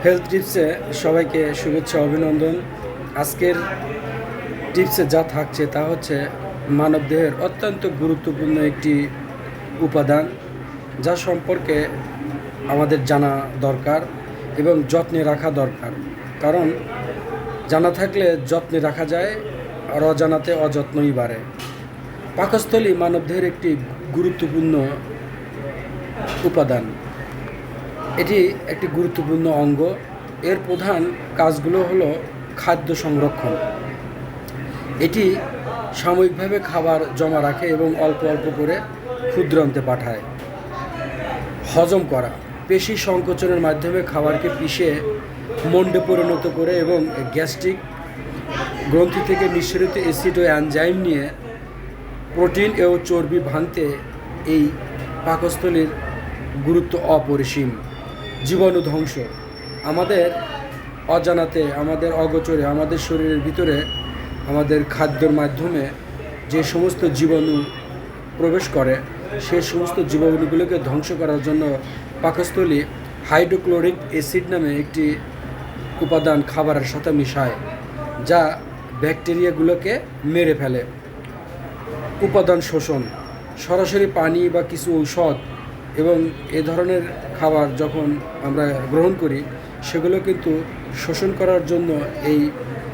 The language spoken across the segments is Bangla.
হেলথ টিপসে সবাইকে শুভেচ্ছা অভিনন্দন। আজকের টিপসে যা থাকছে তা হচ্ছে মানবদেহের অত্যন্ত গুরুত্বপূর্ণ একটি উপাদান, যা সম্পর্কে আমাদের জানা দরকার এবং যত্নে রাখা দরকার। কারণ জানা থাকলে যত্নে রাখা যায়, আর অজানাতে অযত্নই বাড়ে। পাকস্থলী মানবদেহের একটি গুরুত্বপূর্ণ উপাদান। এটি একটি গুরুত্বপূর্ণ অঙ্গ। এর প্রধান কাজগুলো হলো খাদ্য সংরক্ষণ। এটি সাময়িকভাবে খাবার জমা রাখে এবং অল্প অল্প করে ক্ষুদ্রান্তে পাঠায়। হজম করা, পেশি সংকোচনের মাধ্যমে খাবারকে পিষে মন্ডে পরিণত করে এবং গ্যাস্ট্রিক গ্রন্থি থেকে নিঃসরিত অ্যাসিড ও এনজাইম নিয়ে প্রোটিন ও চর্বি ভাঙতে এই পাকস্থলীর গুরুত্ব অপরিসীম। জীবাণু ধ্বংস, আমাদের অজানাতে, আমাদের অগোচরে, আমাদের শরীরের ভিতরে আমাদের খাদ্যের মাধ্যমে যে সমস্ত জীবাণু প্রবেশ করে, সেই সমস্ত জীবাণুগুলোকে ধ্বংস করার জন্য পাকস্থলী হাইড্রোক্লোরিক অ্যাসিড নামে একটি উপাদান খাবারের সাথে মিশায়, যা ব্যাকটেরিয়াগুলোকে মেরে ফেলে। উপাদান শোষণ, সরাসরি পানি বা কিছু ঔষধ এবং এ ধরনের খাবার যখন আমরা গ্রহণ করি, সেগুলো কিন্তু শোষণ করার জন্য এই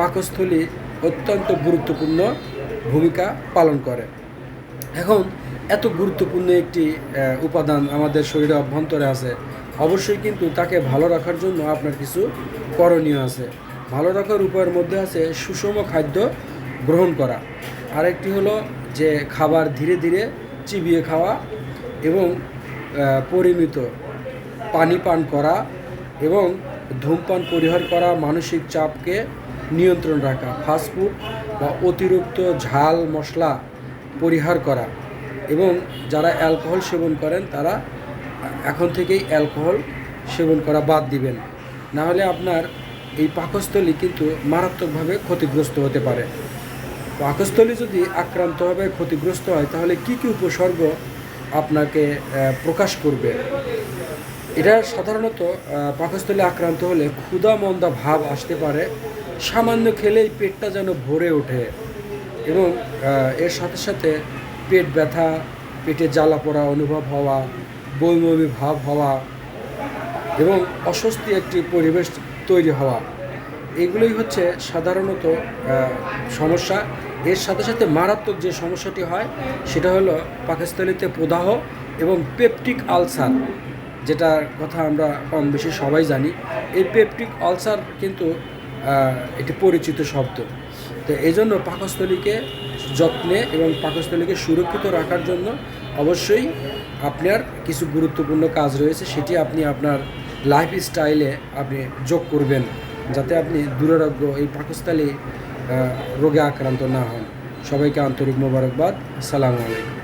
পাকস্থলী অত্যন্ত গুরুত্বপূর্ণ ভূমিকা পালন করে। এখন এত গুরুত্বপূর্ণ একটি উপাদান আমাদের শরীরে অভ্যন্তরে আছে, অবশ্যই কিন্তু তাকে ভালো রাখার জন্য আপনার কিছু করণীয় আছে। ভালো রাখার উপায়ের মধ্যে আছে সুষম খাদ্য গ্রহণ করা, আরেকটি হলো যে খাবার ধীরে ধীরে চিবিয়ে খাওয়া এবং পরিমিত পানি পান করা এবং ধূমপান পরিহার করা, মানসিক চাপকে নিয়ন্ত্রণ রাখা, ফাস্টফুড বা অতিরিক্ত ঝাল মশলা পরিহার করা এবং যারা অ্যালকোহল সেবন করেন তারা এখন থেকেই অ্যালকোহল সেবন করা বাদ দিবেন, না হলে আপনার এই পাকস্থলী কিন্তু মারাত্মকভাবে ক্ষতিগ্রস্ত হতে পারে। পাকস্থলী যদি আক্রান্তভাবে ক্ষতিগ্রস্ত হয়, তাহলে কী কী উপসর্গ আপনাকে প্রকাশ করবে? এটা সাধারণত পাকস্থলী আক্রান্ত হলে ক্ষুধা মন্দা ভাব আসতে পারে, সামান্য খেলেই পেটটা যেন ভরে ওঠে এবং এর সাথে সাথে পেট ব্যথা, পেটে জ্বালা পোড়া অনুভব হওয়া, বমি ভাব হওয়া এবং অস্বস্তি একটি পরিবেশ তৈরি হওয়া, এগুলোই হচ্ছে সাধারণত সমস্যা। এর সাথে সাথে মারাত্মক যে সমস্যাটি হয় সেটা হলো পাকস্থলীতে প্রদাহ এবং পেপটিক আলসার, যেটার কথা আমরা কম বেশি সবাই জানি। এই পেপটিক আলসার কিন্তু একটি পরিচিত শব্দ। তো এই জন্য পাকস্থলীকে যত্নে এবং পাকস্থলীকে সুরক্ষিত রাখার জন্য অবশ্যই আপনার কিছু গুরুত্বপূর্ণ কাজ রয়েছে, সেটি আপনি আপনার লাইফস্টাইলে আপনি যোগ করবেন, যাতে আপনি দুরারোগ্য এই পাকস্থলী রোগে আক্রান্ত না হন। সবাইকে আন্তরিক মোবারকবাদ। আসসালামু আলাইকুম।